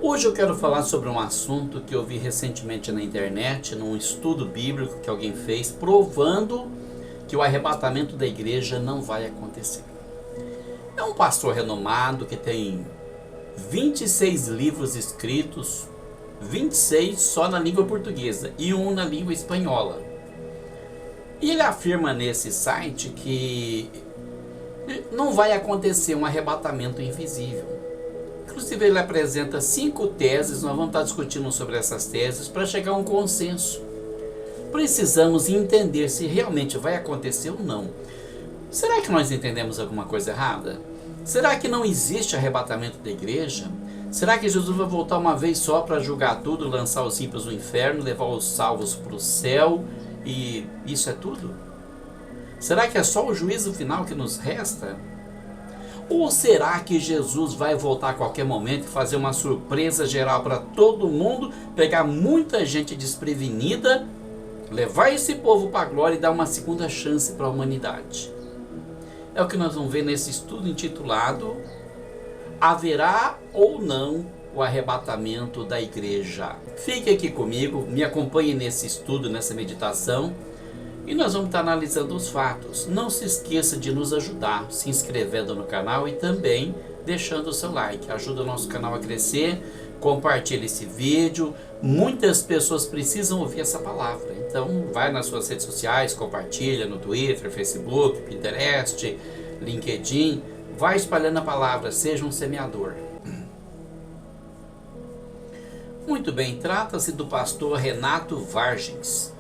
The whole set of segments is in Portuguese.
Hoje eu quero falar sobre um assunto que eu vi recentemente na internet, num estudo bíblico que alguém fez, provando que o arrebatamento da igreja não vai acontecer. É um pastor renomado que tem 26 livros escritos, 26 só na língua portuguesa e um na língua espanhola. E ele afirma nesse site que não vai acontecer um arrebatamento invisível. Inclusive ele apresenta 5 teses, nós vamos estar discutindo sobre essas teses para chegar a um consenso. Precisamos entender se realmente vai acontecer ou não. Será que nós entendemos alguma coisa errada? Será que não existe arrebatamento da igreja? Será que Jesus vai voltar uma vez só para julgar tudo, lançar os ímpios no inferno, levar os salvos para o céu e isso é tudo? Será que é só o juízo final que nos resta? Ou será que Jesus vai voltar a qualquer momento e fazer uma surpresa geral para todo mundo, pegar muita gente desprevenida, levar esse povo para a glória e dar uma segunda chance para a humanidade? É o que nós vamos ver nesse estudo intitulado Haverá ou não o arrebatamento da igreja? Fique aqui comigo, me acompanhe nesse estudo, nessa meditação. E nós vamos estar analisando os fatos. Não se esqueça de nos ajudar, se inscrevendo no canal e também deixando o seu like. Ajuda o nosso canal a crescer, compartilhe esse vídeo. Muitas pessoas precisam ouvir essa palavra. Então vai nas suas redes sociais, compartilha no Twitter, Facebook, Pinterest, LinkedIn. Vai espalhando a palavra, seja um semeador. Muito bem, trata-se do pastor Renato Vargens.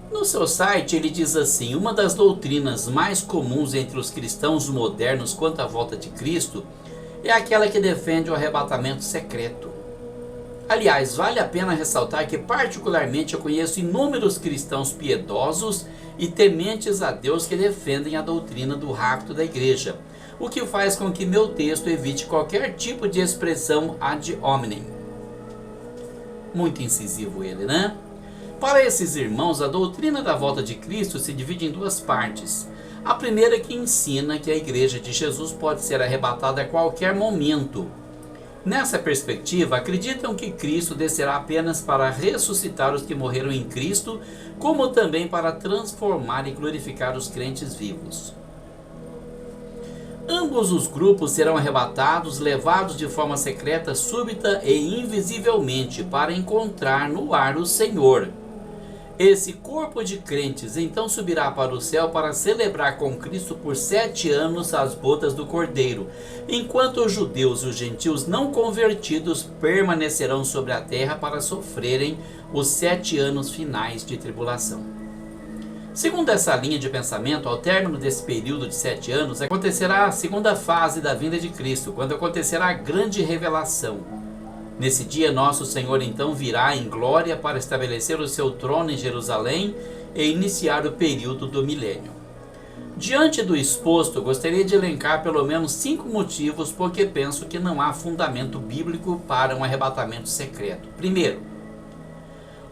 No seu site ele diz assim: uma das doutrinas mais comuns entre os cristãos modernos quanto à volta de Cristo é aquela que defende o arrebatamento secreto. Aliás, vale a pena ressaltar que particularmente eu conheço inúmeros cristãos piedosos e tementes a Deus que defendem a doutrina do rapto da igreja, o que faz com que meu texto evite qualquer tipo de expressão ad hominem. Muito incisivo ele, né? Para esses irmãos, a doutrina da volta de Cristo se divide em 2 partes. A primeira que ensina que a igreja de Jesus pode ser arrebatada a qualquer momento. Nessa perspectiva, acreditam que Cristo descerá apenas para ressuscitar os que morreram em Cristo, como também para transformar e glorificar os crentes vivos. Ambos os grupos serão arrebatados, levados de forma secreta, súbita e invisivelmente para encontrar no ar o Senhor. Esse corpo de crentes então subirá para o céu para celebrar com Cristo por 7 anos as bodas do Cordeiro, enquanto os judeus e os gentios não convertidos permanecerão sobre a terra para sofrerem os 7 anos finais de tribulação. Segundo essa linha de pensamento, ao término desse período de 7 anos, acontecerá a segunda fase da vinda de Cristo, quando acontecerá a grande revelação. Nesse dia, nosso Senhor então virá em glória para estabelecer o seu trono em Jerusalém e iniciar o período do milênio. Diante do exposto, gostaria de elencar pelo menos 5 motivos porque penso que não há fundamento bíblico para um arrebatamento secreto. Primeiro,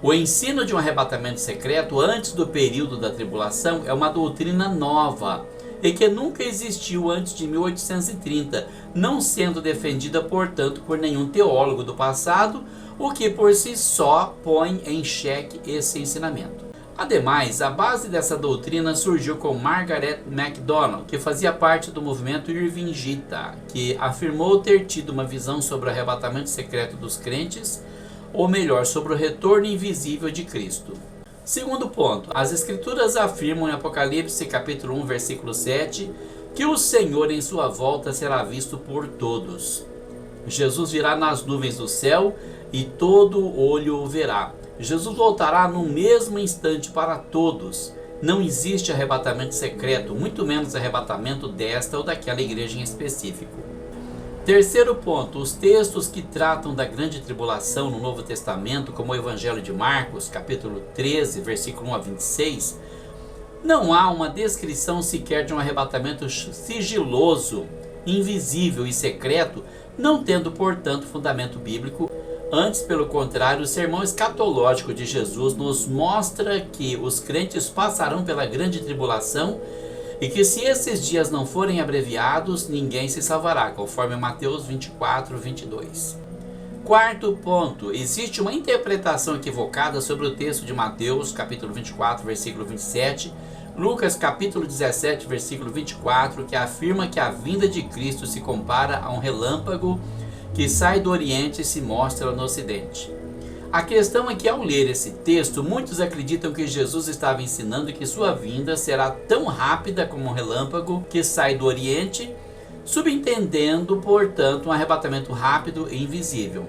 o ensino de um arrebatamento secreto antes do período da tribulação é uma doutrina nova e que nunca existiu antes de 1830, não sendo defendida, portanto, por nenhum teólogo do passado, o que por si só põe em xeque esse ensinamento. Ademais, a base dessa doutrina surgiu com Margaret MacDonald, que fazia parte do movimento Irvingita, que afirmou ter tido uma visão sobre o arrebatamento secreto dos crentes, ou melhor, sobre o retorno invisível de Cristo. Segundo ponto, as escrituras afirmam em Apocalipse capítulo 1, versículo 7, que o Senhor em sua volta será visto por todos. Jesus virá nas nuvens do céu e todo olho o verá. Jesus voltará no mesmo instante para todos. Não existe arrebatamento secreto, muito menos arrebatamento desta ou daquela igreja em específico. Terceiro ponto, os textos que tratam da grande tribulação no Novo Testamento, como o Evangelho de Marcos, capítulo 13, versículo 1 a 26, não há uma descrição sequer de um arrebatamento sigiloso, invisível e secreto, não tendo, portanto, fundamento bíblico. Antes, pelo contrário, o sermão escatológico de Jesus nos mostra que os crentes passarão pela grande tribulação e que se esses dias não forem abreviados, ninguém se salvará, conforme Mateus 24, 22. Quarto ponto, existe uma interpretação equivocada sobre o texto de Mateus, capítulo 24, versículo 27, Lucas, capítulo 17, versículo 24, que afirma que a vinda de Cristo se compara a um relâmpago que sai do Oriente e se mostra no Ocidente. A questão é que, ao ler esse texto, muitos acreditam que Jesus estava ensinando que sua vinda será tão rápida como um relâmpago que sai do Oriente, subentendendo, portanto, um arrebatamento rápido e invisível.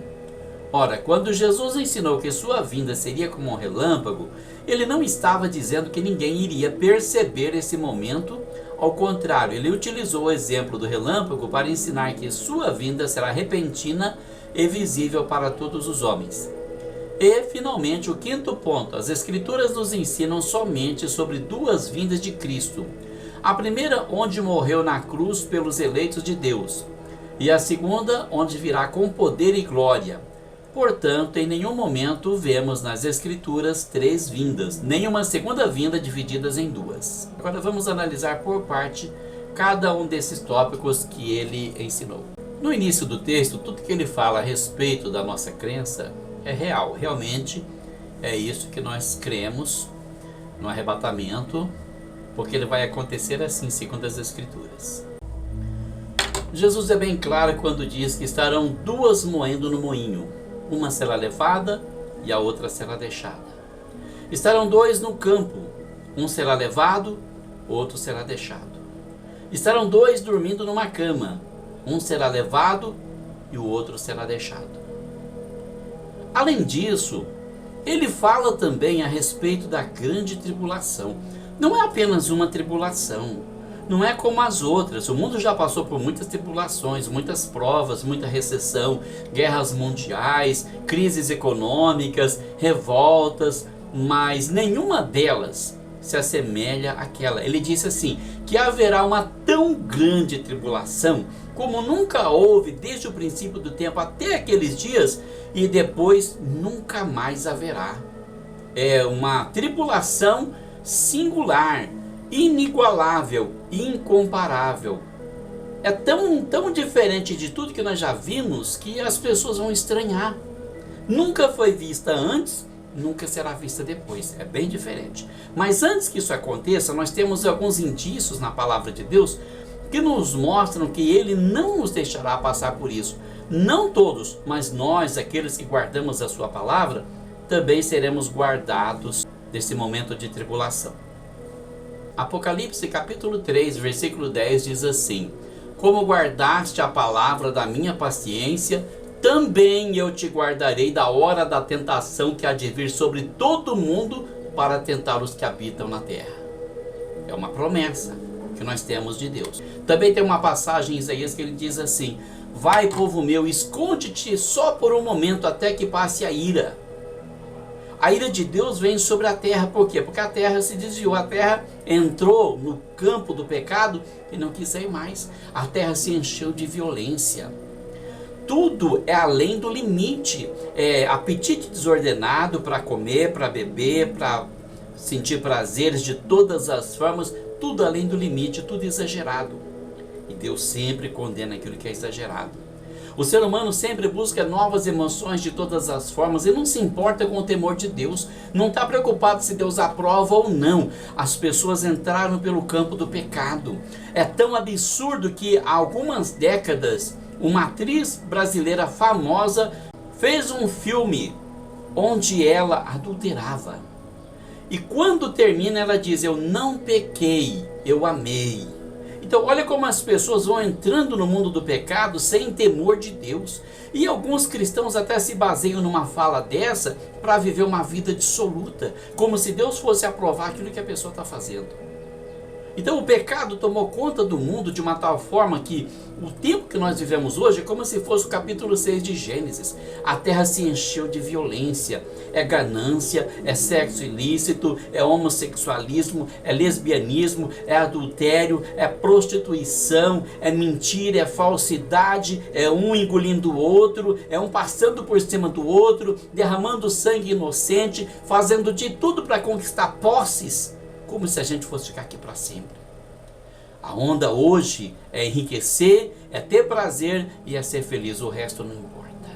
Ora, quando Jesus ensinou que sua vinda seria como um relâmpago, ele não estava dizendo que ninguém iria perceber esse momento. Ao contrário, ele utilizou o exemplo do relâmpago para ensinar que sua vinda será repentina e visível para todos os homens. E, finalmente, o quinto ponto, as Escrituras nos ensinam somente sobre duas vindas de Cristo. A primeira, onde morreu na cruz pelos eleitos de Deus, e a segunda, onde virá com poder e glória. Portanto, em nenhum momento vemos nas Escrituras três vindas, nem uma segunda vinda divididas em duas. Agora vamos analisar por parte cada um desses tópicos que ele ensinou. No início do texto, tudo que ele fala a respeito da nossa crença é real, realmente é isso que nós cremos no arrebatamento, porque ele vai acontecer assim, segundo as Escrituras. Jesus é bem claro quando diz que estarão duas moendo no moinho, uma será levada e a outra será deixada. Estarão dois no campo, um será levado, outro será deixado. Estarão dois dormindo numa cama, um será levado e o outro será deixado. Além disso, ele fala também a respeito da grande tribulação. Não é apenas uma tribulação, não é como as outras. O mundo já passou por muitas tribulações, muitas provas, muita recessão, guerras mundiais, crises econômicas, revoltas, mas nenhuma delas se assemelha àquela. Ele disse assim, que haverá uma tão grande tribulação como nunca houve desde o princípio do tempo até aqueles dias, e depois nunca mais haverá. É uma tribulação singular, inigualável, incomparável. É tão diferente de tudo que nós já vimos que as pessoas vão estranhar. Nunca foi vista antes, nunca será vista depois. É bem diferente. Mas antes que isso aconteça, nós temos alguns indícios na palavra de Deus que nos mostram que ele não nos deixará passar por isso. Não todos, mas nós, aqueles que guardamos a sua palavra, também seremos guardados desse momento de tribulação. Apocalipse capítulo 3, versículo 10 diz assim: como guardaste a palavra da minha paciência, também eu te guardarei da hora da tentação que há de vir sobre todo mundo para tentar os que habitam na terra. É uma promessa que nós temos de Deus. Também tem uma passagem em Isaías que ele diz assim: vai, povo meu, esconde-te só por um momento até que passe a ira. A ira de Deus vem sobre a terra, por quê? Porque a terra se desviou, a terra entrou no campo do pecado e não quis sair mais. A terra se encheu de violência. Tudo é além do limite. É apetite desordenado para comer, para beber, para sentir prazeres de todas as formas, tudo além do limite, tudo exagerado. E Deus sempre condena aquilo que é exagerado. O ser humano sempre busca novas emoções de todas as formas e não se importa com o temor de Deus. Não está preocupado se Deus aprova ou não. As pessoas entraram pelo campo do pecado. É tão absurdo que há algumas décadas, uma atriz brasileira famosa fez um filme onde ela adulterava. E quando termina ela diz: eu não pequei, eu amei. Então olha como as pessoas vão entrando no mundo do pecado sem temor de Deus. E alguns cristãos até se baseiam numa fala dessa para viver uma vida dissoluta, como se Deus fosse aprovar aquilo que a pessoa está fazendo. Então o pecado tomou conta do mundo de uma tal forma que o tempo que nós vivemos hoje é como se fosse o capítulo 6 de Gênesis. A terra se encheu de violência, é ganância, é sexo ilícito, é homossexualismo, é lesbianismo, é adultério, é prostituição, é mentira, é falsidade, é um engolindo o outro, é um passando por cima do outro, derramando sangue inocente, fazendo de tudo para conquistar posses, como se a gente fosse ficar aqui para sempre. A onda hoje é enriquecer, é ter prazer e é ser feliz, o resto não importa.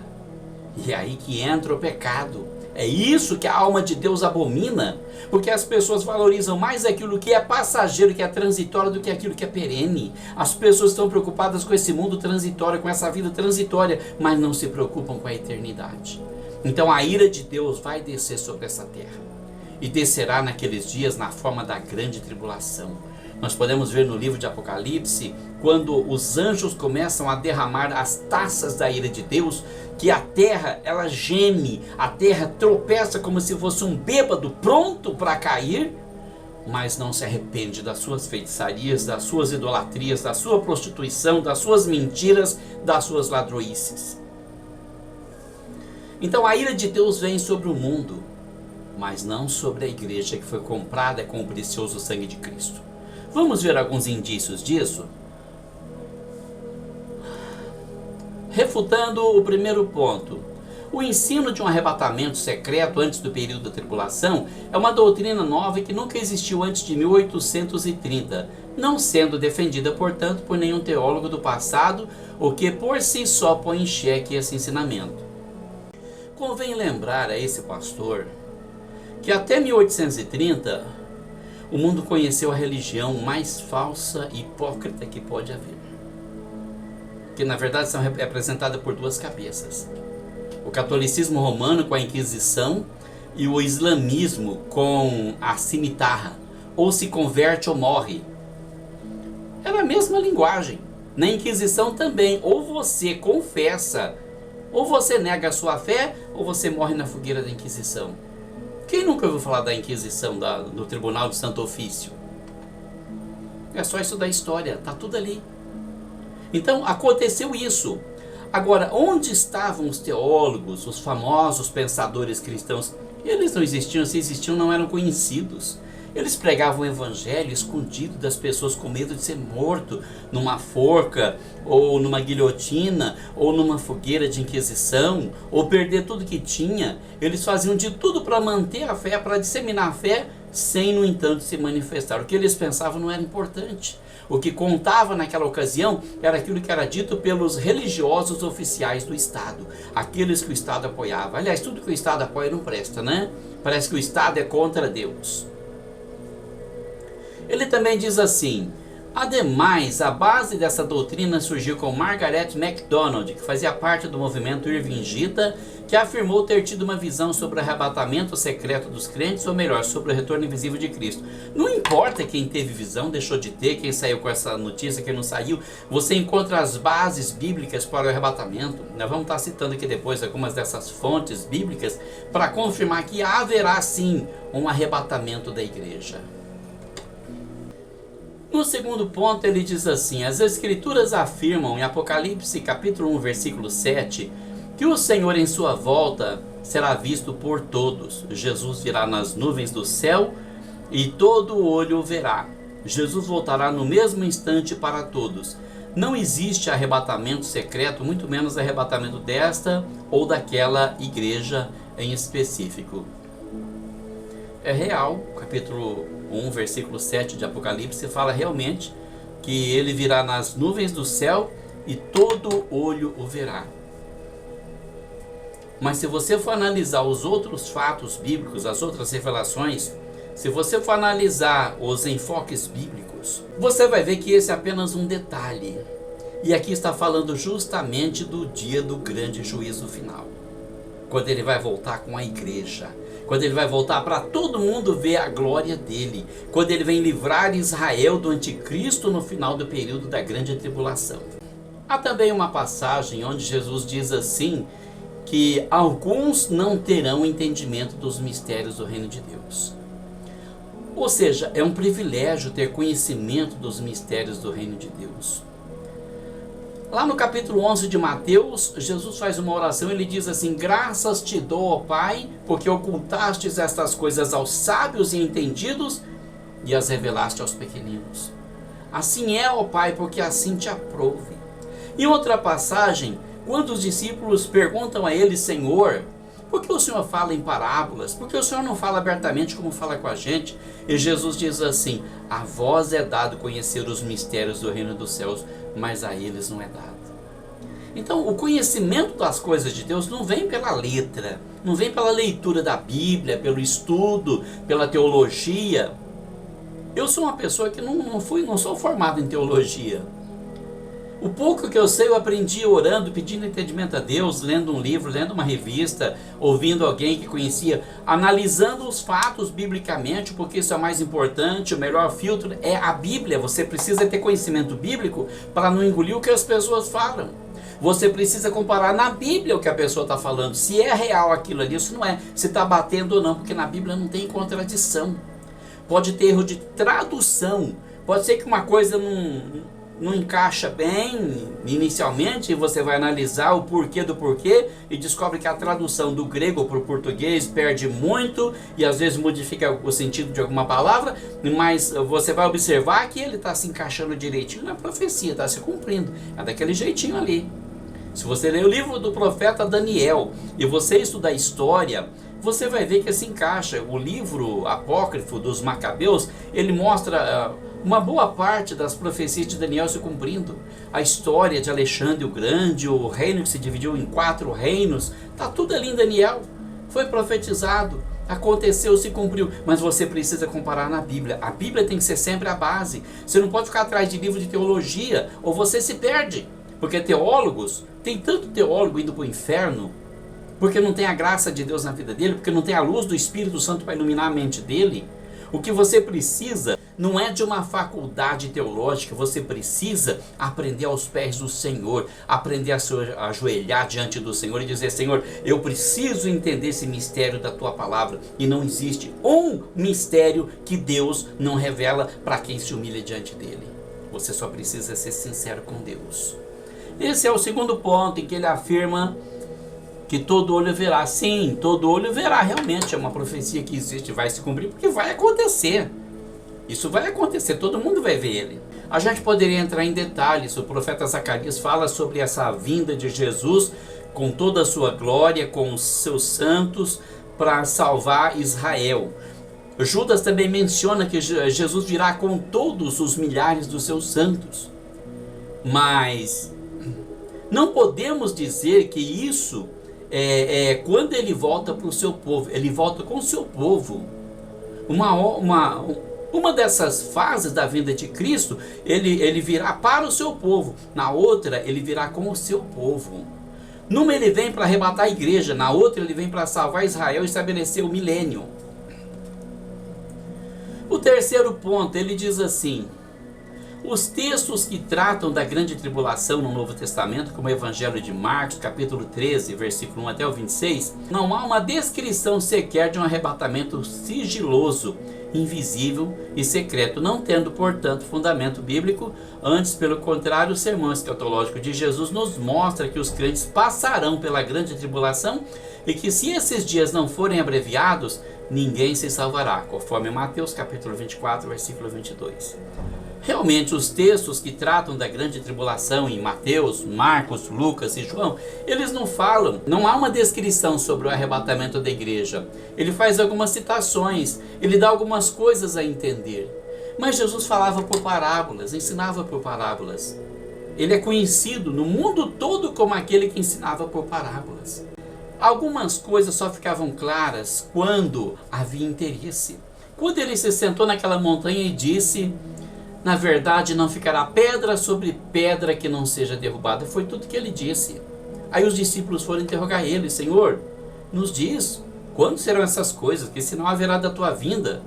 E é aí que entra o pecado. É isso que a alma de Deus abomina, porque as pessoas valorizam mais aquilo que é passageiro, que é transitório, do que aquilo que é perene. As pessoas estão preocupadas com esse mundo transitório, com essa vida transitória, mas não se preocupam com a eternidade. Então a ira de Deus vai descer sobre essa terra, e descerá naqueles dias na forma da grande tribulação. Nós podemos ver no livro de Apocalipse, quando os anjos começam a derramar as taças da ira de Deus, que a terra, ela geme, a terra tropeça como se fosse um bêbado pronto para cair, mas não se arrepende das suas feitiçarias, das suas idolatrias, da sua prostituição, das suas mentiras, das suas ladroices. Então a ira de Deus vem sobre o mundo, mas não sobre a igreja que foi comprada com o precioso sangue de Cristo. Vamos ver alguns indícios disso? Refutando o primeiro ponto, o ensino de um arrebatamento secreto antes do período da tribulação é uma doutrina nova que nunca existiu antes de 1830, não sendo defendida, portanto, por nenhum teólogo do passado, o que por si só põe em xeque esse ensinamento. Convém lembrar a esse pastor que até 1830 o mundo conheceu a religião mais falsa e hipócrita que pode haver, que na verdade são representadas por duas cabeças: o catolicismo romano com a Inquisição e o islamismo com a cimitarra, ou se converte ou morre. Era a mesma linguagem. Na Inquisição também, ou você confessa, ou você nega a sua fé, ou você morre na fogueira da Inquisição. Quem nunca ouviu falar da Inquisição, do Tribunal de Santo Ofício? É só estudar a história, está tudo ali. Então aconteceu isso. Agora, onde estavam os teólogos, os famosos pensadores cristãos? Eles não existiam, se existiam não eram conhecidos. Eles pregavam o evangelho escondido das pessoas com medo de ser morto numa forca, ou numa guilhotina, ou numa fogueira de inquisição, ou perder tudo que tinha. Eles faziam de tudo para manter a fé, para disseminar a fé, sem, no entanto, se manifestar. O que eles pensavam não era importante. O que contava naquela ocasião era aquilo que era dito pelos religiosos oficiais do Estado, aqueles que o Estado apoiava. Aliás, tudo que o Estado apoia não presta, né? Parece que o Estado é contra Deus. Ele também diz assim: ademais, a base dessa doutrina surgiu com Margaret MacDonald, que fazia parte do movimento irvingita, que afirmou ter tido uma visão sobre o arrebatamento secreto dos crentes, ou melhor, sobre o retorno invisível de Cristo. Não importa quem teve visão, deixou de ter, quem saiu com essa notícia, quem não saiu, você encontra as bases bíblicas para o arrebatamento. Nós vamos estar citando aqui depois algumas dessas fontes bíblicas para confirmar que haverá sim um arrebatamento da igreja. No segundo ponto ele diz assim: as escrituras afirmam em Apocalipse capítulo 1 versículo 7 que o Senhor em sua volta será visto por todos. Jesus virá nas nuvens do céu e todo olho o verá. Jesus voltará no mesmo instante para todos. Não existe arrebatamento secreto, muito menos arrebatamento desta ou daquela igreja em específico. É real, capítulo 1, versículo 7 de Apocalipse fala realmente que ele virá nas nuvens do céu e todo olho o verá. Mas se você for analisar os outros fatos bíblicos, as outras revelações, se você for analisar os enfoques bíblicos, você vai ver que esse é apenas um detalhe. E aqui está falando justamente do dia do grande juízo final, quando ele vai voltar com a igreja, quando ele vai voltar para todo mundo ver a glória dele, quando ele vem livrar Israel do anticristo no final do período da grande tribulação. Há também uma passagem onde Jesus diz assim, que alguns não terão entendimento dos mistérios do reino de Deus. Ou seja, é um privilégio ter conhecimento dos mistérios do reino de Deus. Lá no capítulo 11 de Mateus, Jesus faz uma oração, ele diz assim: graças te dou, ó Pai, porque ocultastes estas coisas aos sábios e entendidos e as revelaste aos pequeninos. Assim é, ó Pai, porque assim te aprouve. Em outra passagem, quando os discípulos perguntam a ele: Senhor, Por que o Senhor fala em parábolas? Por que o Senhor não fala abertamente como fala com a gente? E Jesus diz assim: a vós é dado conhecer os mistérios do reino dos céus, mas a eles não é dado. Então, o conhecimento das coisas de Deus não vem pela letra, não vem pela leitura da Bíblia, pelo estudo, pela teologia. Eu sou uma pessoa que não sou formado em teologia. O pouco que eu sei eu aprendi orando, pedindo entendimento a Deus, lendo um livro, lendo uma revista, ouvindo alguém que conhecia, analisando os fatos biblicamente, porque isso é mais importante. O melhor filtro é a Bíblia. Você precisa ter conhecimento bíblico para não engolir o que as pessoas falam. Você precisa comparar na Bíblia o que a pessoa está falando, se é real aquilo ali, se não é, se está batendo ou não, porque na Bíblia não tem contradição. Pode ter erro de tradução, pode ser que uma coisa não encaixa bem inicialmente, e você vai analisar o porquê do porquê e descobre que a tradução do grego para o português perde muito e às vezes modifica o sentido de alguma palavra, mas você vai observar que ele está se encaixando direitinho na profecia, está se cumprindo, é daquele jeitinho ali. Se você ler o livro do profeta Daniel e você estudar história, você vai ver que se encaixa. O livro apócrifo dos Macabeus, ele mostra uma boa parte das profecias de Daniel se cumprindo. A história de Alexandre o Grande, o reino que se dividiu em 4 reinos, está tudo ali em Daniel. Foi profetizado, aconteceu, se cumpriu. Mas você precisa comparar na Bíblia. A Bíblia tem que ser sempre a base. Você não pode ficar atrás de livro de teologia, ou você se perde. Porque teólogos, tem tanto teólogo indo para o inferno, porque não tem a graça de Deus na vida dele, porque não tem a luz do Espírito Santo para iluminar a mente dele. O que você precisa não é de uma faculdade teológica, você precisa aprender aos pés do Senhor, aprender a se ajoelhar diante do Senhor e dizer: Senhor, eu preciso entender esse mistério da tua palavra. E não existe um mistério que Deus não revela para quem se humilha diante dele. Você só precisa ser sincero com Deus. Esse é o segundo ponto em que ele afirma que todo olho verá. Sim, todo olho verá. Realmente é uma profecia que existe, vai se cumprir, porque vai acontecer. Isso vai acontecer, todo mundo vai ver ele. A gente poderia entrar em detalhes. O profeta Zacarias fala sobre essa vinda de Jesus com toda a sua glória, com os seus santos, para salvar Israel. Judas também menciona que Jesus virá com todos os milhares dos seus santos. Mas não podemos dizer que isso quando ele volta para o seu povo. Ele volta com o seu povo. Uma dessas fases da vinda de Cristo, ele virá para o seu povo. Na outra, ele virá com o seu povo. Numa ele vem para arrebatar a igreja. Na outra ele vem para salvar Israel e estabelecer o milênio. O terceiro ponto, ele diz assim: os textos que tratam da grande tribulação no Novo Testamento, como o Evangelho de Marcos, capítulo 13, versículo 1 até o 26, não há uma descrição sequer de um arrebatamento sigiloso, invisível e secreto, não tendo, portanto, fundamento bíblico. Antes, pelo contrário, o sermão escatológico de Jesus nos mostra que os crentes passarão pela grande tribulação e que, se esses dias não forem abreviados, ninguém se salvará, conforme Mateus capítulo 24, versículo 22. Realmente, os textos que tratam da grande tribulação em Mateus, Marcos, Lucas e João, eles não falam, não há uma descrição sobre o arrebatamento da igreja. Ele faz algumas citações, ele dá algumas coisas a entender. Mas Jesus falava por parábolas, ensinava por parábolas. Ele é conhecido no mundo todo como aquele que ensinava por parábolas. Algumas coisas só ficavam claras quando havia interesse. Quando ele se sentou naquela montanha e disse: na verdade, não ficará pedra sobre pedra que não seja derrubada. Foi tudo que ele disse. Aí os discípulos foram interrogar ele: Senhor, nos diz, quando serão essas coisas? Que sinal haverá da tua vinda?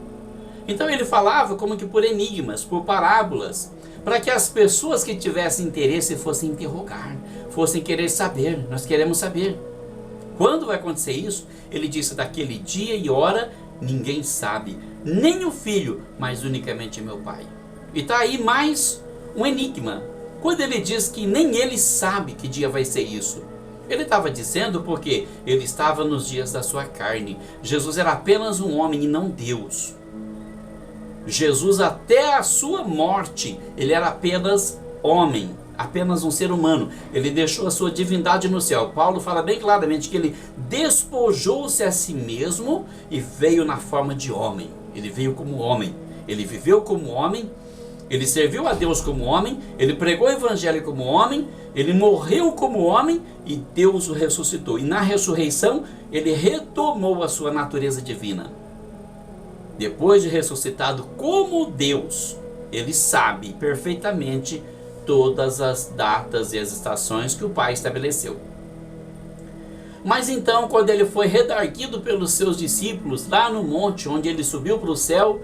Então ele falava como que por enigmas, por parábolas, para que as pessoas que tivessem interesse fossem interrogar, fossem querer saber. Nós queremos saber. Quando vai acontecer isso? Ele disse: daquele dia e hora ninguém sabe, nem o Filho, mas unicamente meu Pai. E está aí mais um enigma. Quando ele diz que nem ele sabe que dia vai ser isso, ele estava dizendo porque ele estava nos dias da sua carne. Jesus era apenas um homem e não Deus. Jesus, até a sua morte, ele era apenas homem, apenas um ser humano. Ele deixou a sua divindade no céu. Paulo fala bem claramente que ele despojou-se a si mesmo e veio na forma de homem. Ele veio como homem. Ele viveu como homem. Ele serviu a Deus como homem. Ele pregou o evangelho como homem. Ele morreu como homem e Deus o ressuscitou. E na ressurreição ele retomou a sua natureza divina. Depois de ressuscitado como Deus, ele sabe perfeitamente todas as datas e as estações que o Pai estabeleceu. Mas então, quando ele foi redarguido pelos seus discípulos lá no monte onde ele subiu para o céu,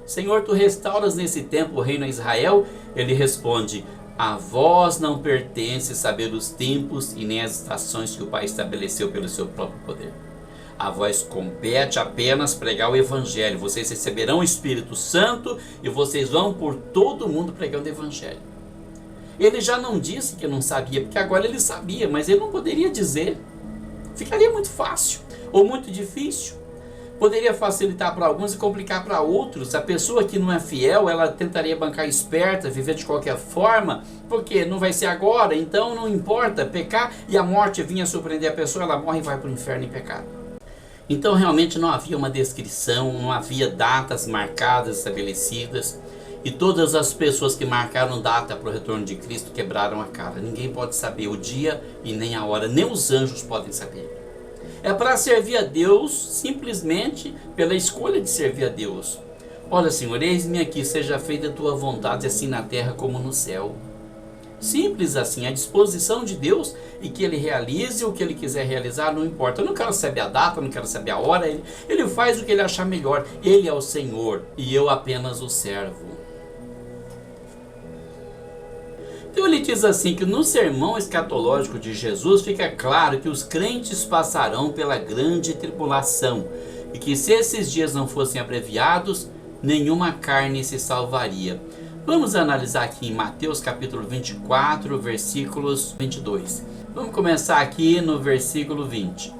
Senhor, tu restauras nesse tempo o reino a Israel? Ele responde: a vós não pertence saber os tempos e nem as estações que o Pai estabeleceu pelo seu próprio poder. A vós compete apenas pregar o evangelho. Vocês receberão o Espírito Santo e vocês vão por todo o mundo pregando o evangelho. Ele já não disse que não sabia, porque agora ele sabia, mas ele não poderia dizer. Ficaria muito fácil ou muito difícil. Poderia facilitar para alguns e complicar para outros. A pessoa que não é fiel, ela tentaria bancar esperta, viver de qualquer forma, porque não vai ser agora, então não importa, pecar e a morte vinha surpreender a pessoa, ela morre e vai para o inferno em pecado. Então realmente não havia uma descrição, não havia datas marcadas, estabelecidas, e todas as pessoas que marcaram data para o retorno de Cristo quebraram a cara. Ninguém pode saber o dia e nem a hora, nem os anjos podem saber. É para servir a Deus simplesmente pela escolha de servir a Deus. Olha, Senhor, eis-me aqui, seja feita a tua vontade, assim na terra como no céu. Simples assim, a disposição de Deus e que Ele realize o que Ele quiser realizar, não importa. Eu não quero saber a data, não quero saber a hora, Ele faz o que Ele achar melhor. Ele é o Senhor e eu apenas o servo. Então ele diz assim que no sermão escatológico de Jesus fica claro que os crentes passarão pela grande tribulação e que se esses dias não fossem abreviados, nenhuma carne se salvaria. Vamos analisar aqui em Mateus capítulo 24, versículos 22. Vamos começar aqui no versículo 20.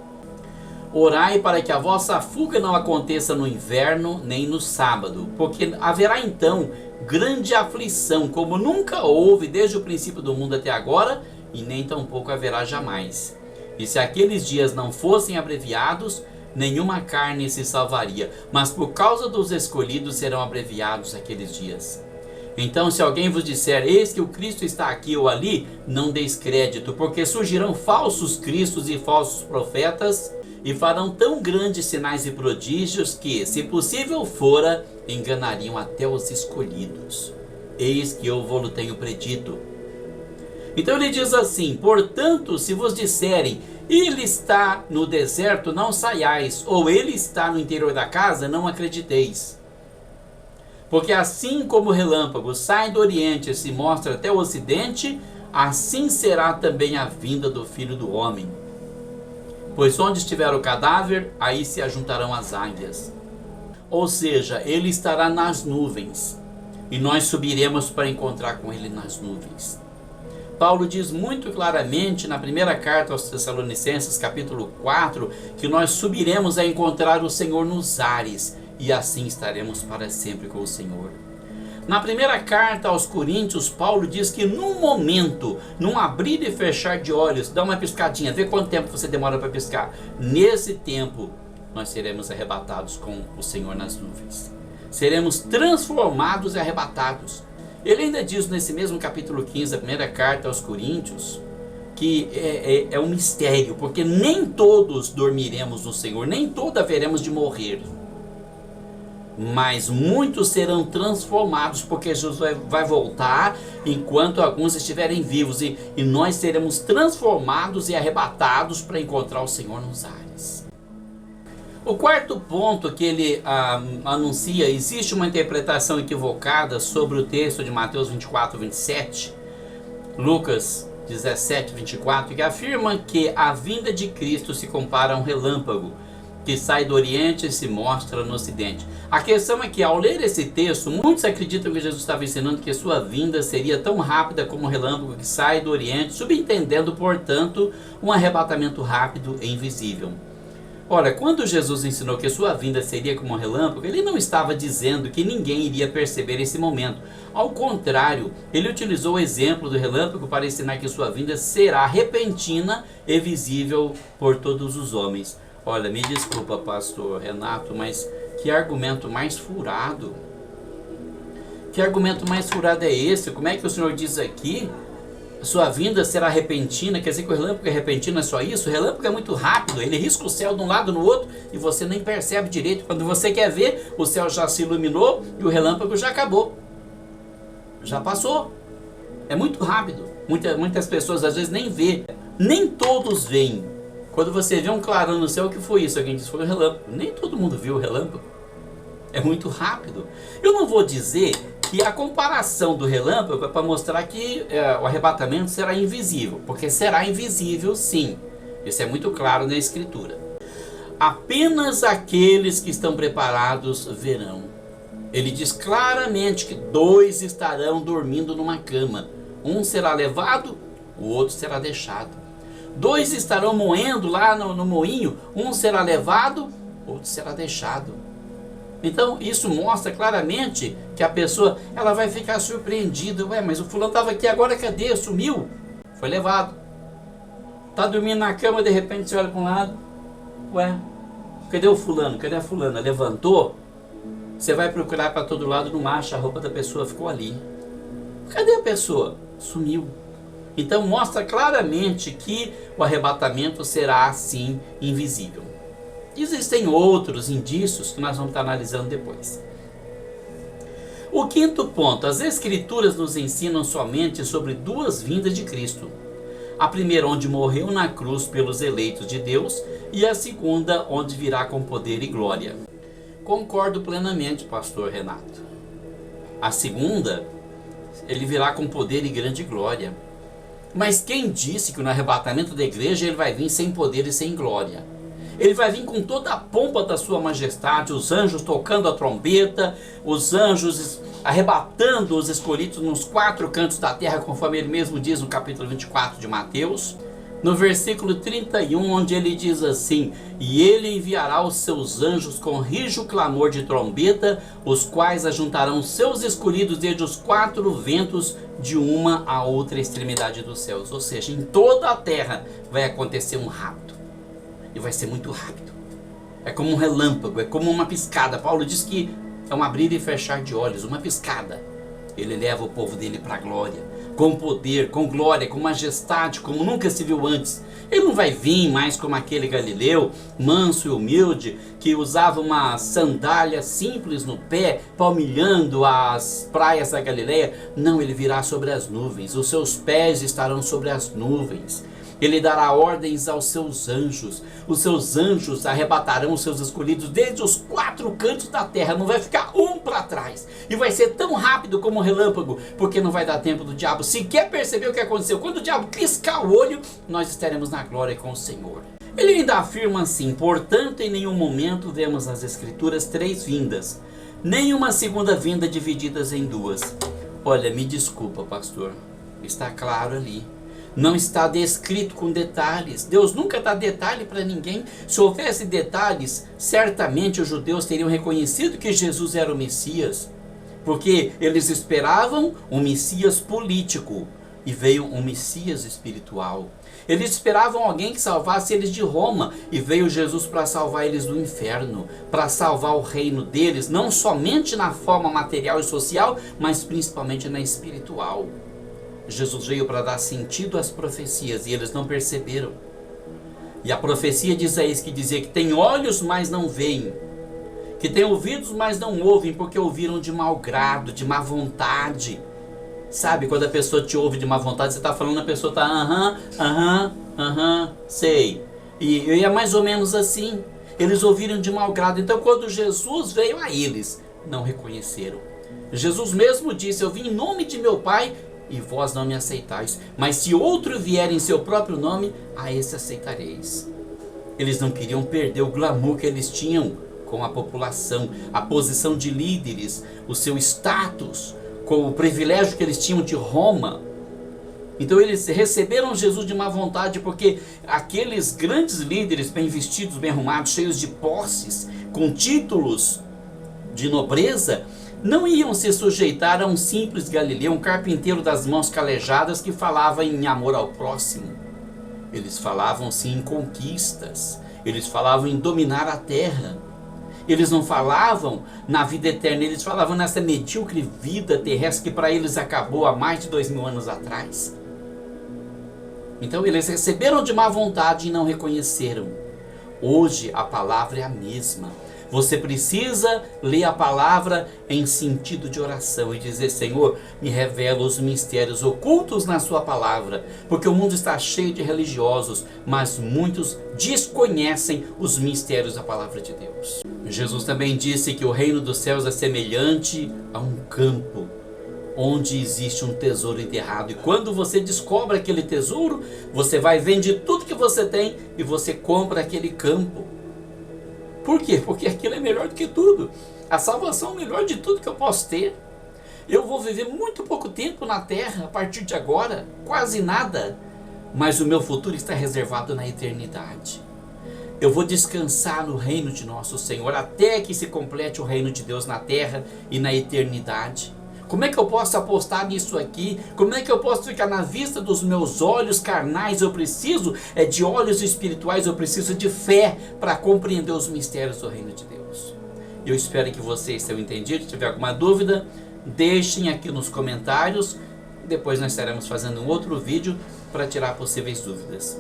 Orai para que a vossa fuga não aconteça no inverno nem no sábado, porque haverá então grande aflição, como nunca houve desde o princípio do mundo até agora, e nem tampouco haverá jamais. E se aqueles dias não fossem abreviados, nenhuma carne se salvaria, mas por causa dos escolhidos serão abreviados aqueles dias. Então, se alguém vos disser, eis que o Cristo está aqui ou ali, não deis crédito, porque surgirão falsos cristos e falsos profetas, e farão tão grandes sinais e prodígios que, se possível fora, enganariam até os escolhidos. Eis que eu vou-lo tenho predito. Então ele diz assim: portanto, se vos disserem, ele está no deserto, não saiais, ou ele está no interior da casa, não acrediteis. Porque assim como o relâmpago sai do oriente e se mostra até o ocidente, assim será também a vinda do Filho do Homem. Pois onde estiver o cadáver, aí se ajuntarão as águias. Ou seja, ele estará nas nuvens, e nós subiremos para encontrar com ele nas nuvens. Paulo diz muito claramente na primeira carta aos Tessalonicenses, capítulo 4, que nós subiremos a encontrar o Senhor nos ares, e assim estaremos para sempre com o Senhor. Na primeira carta aos Coríntios, Paulo diz que num momento, num abrir e fechar de olhos, dá uma piscadinha, vê quanto tempo você demora para piscar. Nesse tempo, nós seremos arrebatados com o Senhor nas nuvens. Seremos transformados e arrebatados. Ele ainda diz nesse mesmo capítulo 15, a primeira carta aos Coríntios, que é um mistério, porque nem todos dormiremos no Senhor, nem todos haveremos de morrer. Mas muitos serão transformados, porque Jesus vai voltar enquanto alguns estiverem vivos, e nós seremos transformados e arrebatados para encontrar o Senhor nos ares. O quarto ponto que ele anuncia, existe uma interpretação equivocada sobre o texto de Mateus 24, 27, Lucas 17, 24, que afirma que a vinda de Cristo se compara a um relâmpago que sai do Oriente e se mostra no Ocidente. A questão é que, ao ler esse texto, muitos acreditam que Jesus estava ensinando que sua vinda seria tão rápida como um relâmpago que sai do Oriente, subentendendo, portanto, um arrebatamento rápido e invisível. Olha, quando Jesus ensinou que sua vinda seria como um relâmpago, ele não estava dizendo que ninguém iria perceber esse momento. Ao contrário, ele utilizou o exemplo do relâmpago para ensinar que sua vinda será repentina e visível por todos os homens. Olha, me desculpa, pastor Renato, mas que argumento mais furado. Que argumento mais furado é esse? Como é que o senhor diz aqui? Sua vinda será repentina, quer dizer que o relâmpago é repentino, é só isso? O relâmpago é muito rápido, ele risca o céu de um lado no outro e você nem percebe direito. Quando você quer ver, o céu já se iluminou e o relâmpago já acabou. Já passou. É muito rápido. Muitas pessoas às vezes nem vê. Nem todos veem. Quando você vê um clarão no céu, o que foi isso? Alguém disse, foi um relâmpago. Nem todo mundo viu o relâmpago. É muito rápido. Eu não vou dizer que a comparação do relâmpago é para mostrar que o arrebatamento será invisível, porque será invisível sim. Isso é muito claro na Escritura. Apenas aqueles que estão preparados verão. Ele diz claramente que 2 estarão dormindo numa cama. Um será levado, o outro será deixado. 2 estarão moendo lá no moinho, um será levado, outro será deixado. Então isso mostra claramente que a pessoa ela vai ficar surpreendida. Ué, mas o fulano estava aqui, agora cadê? Sumiu? Foi levado. Está dormindo na cama, de repente você olha para um lado. Ué, cadê o fulano? Cadê a fulana? Levantou? Você vai procurar para todo lado, não acha, a roupa da pessoa ficou ali. Cadê a pessoa? Sumiu. Então mostra claramente que o arrebatamento será assim invisível. Existem outros indícios que nós vamos estar analisando depois. O 5º ponto, as Escrituras nos ensinam somente sobre 2 vindas de Cristo. A primeira onde morreu na cruz pelos eleitos de Deus e a segunda onde virá com poder e glória. Concordo plenamente, pastor Renato. A segunda, ele virá com poder e grande glória. Mas quem disse que no arrebatamento da igreja ele vai vir sem poder e sem glória? Ele vai vir com toda a pompa da sua majestade, os anjos tocando a trombeta, os anjos arrebatando os escolhidos nos 4 cantos da terra, conforme ele mesmo diz no capítulo 24 de Mateus. No versículo 31, onde ele diz assim: e ele enviará os seus anjos com rijo clamor de trombeta, os quais ajuntarão seus escolhidos desde os 4 ventos, de uma a outra extremidade dos céus. Ou seja, em toda a terra vai acontecer um rapto. E vai ser muito rápido. É como um relâmpago, é como uma piscada. Paulo diz que é um abrir e fechar de olhos, uma piscada. Ele leva o povo dele para a glória, com poder, com glória, com majestade, como nunca se viu antes. Ele não vai vir mais como aquele Galileu, manso e humilde, que usava uma sandália simples no pé, palmilhando as praias da Galileia. Não, ele virá sobre as nuvens, os seus pés estarão sobre as nuvens. Ele dará ordens aos seus anjos. Os seus anjos arrebatarão os seus escolhidos desde os 4 cantos da terra. Não vai ficar um para trás. E vai ser tão rápido como um relâmpago, porque não vai dar tempo do diabo sequer perceber o que aconteceu. Quando o diabo piscar o olho, nós estaremos na glória com o Senhor. Ele ainda afirma assim: portanto, em nenhum momento vemos nas Escrituras 3 vindas, nem uma segunda vinda divididas em 2. Olha, me desculpa, pastor. Está claro ali. Não está descrito com detalhes. Deus nunca dá detalhe para ninguém. Se houvesse detalhes, certamente os judeus teriam reconhecido que Jesus era o Messias, porque eles esperavam um Messias político e veio um Messias espiritual. Eles esperavam alguém que salvasse eles de Roma e veio Jesus para salvar eles do inferno, para salvar o reino deles, não somente na forma material e social, mas principalmente na espiritual. Jesus veio para dar sentido às profecias e eles não perceberam. E a profecia de Isaías que dizia que tem olhos, mas não veem, que tem ouvidos, mas não ouvem, porque ouviram de mau grado, de má vontade. Sabe, quando a pessoa te ouve de má vontade, você está falando, a pessoa está sei. E é mais ou menos assim. Eles ouviram de mau grado. Então quando Jesus veio a eles, não reconheceram. Jesus mesmo disse: eu vim em nome de meu Pai, e vós não me aceitais, mas se outro vier em seu próprio nome, a esse aceitareis. Eles não queriam perder o glamour que eles tinham com a população, a posição de líderes, o seu status, com o privilégio que eles tinham de Roma. Então eles receberam Jesus de má vontade porque aqueles grandes líderes, bem vestidos, bem arrumados, cheios de posses, com títulos de nobreza, não iam se sujeitar a um simples galileu, um carpinteiro das mãos calejadas que falava em amor ao próximo. Eles falavam sim em conquistas, eles falavam em dominar a terra. Eles não falavam na vida eterna, eles falavam nessa medíocre vida terrestre que para eles acabou há mais de 2000 anos atrás. Então eles receberam de má vontade e não reconheceram. Hoje a palavra é a mesma. Você precisa ler a palavra em sentido de oração e dizer: Senhor, me revela os mistérios ocultos na sua palavra, porque o mundo está cheio de religiosos, mas muitos desconhecem os mistérios da palavra de Deus. Jesus também disse que o reino dos céus é semelhante a um campo onde existe um tesouro enterrado, e quando você descobre aquele tesouro, você vai vender tudo que você tem e você compra aquele campo. Por quê? Porque aquilo é melhor do que tudo. A salvação é o melhor de tudo que eu posso ter. Eu vou viver muito pouco tempo na terra a partir de agora, quase nada, mas o meu futuro está reservado na eternidade. Eu vou descansar no reino de nosso Senhor até que se complete o reino de Deus na terra e na eternidade. Como é que eu posso apostar nisso aqui? Como é que eu posso ficar na vista dos meus olhos carnais? Eu preciso de olhos espirituais, eu preciso de fé para compreender os mistérios do reino de Deus. Eu espero que vocês tenham entendido. Se tiver alguma dúvida, deixem aqui nos comentários. Depois nós estaremos fazendo um outro vídeo para tirar possíveis dúvidas.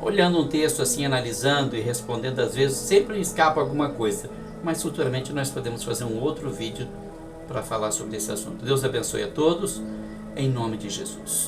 Olhando um texto assim, analisando e respondendo, às vezes sempre escapa alguma coisa. Mas futuramente nós podemos fazer um outro vídeo para falar sobre esse assunto. Deus abençoe a todos, em nome de Jesus.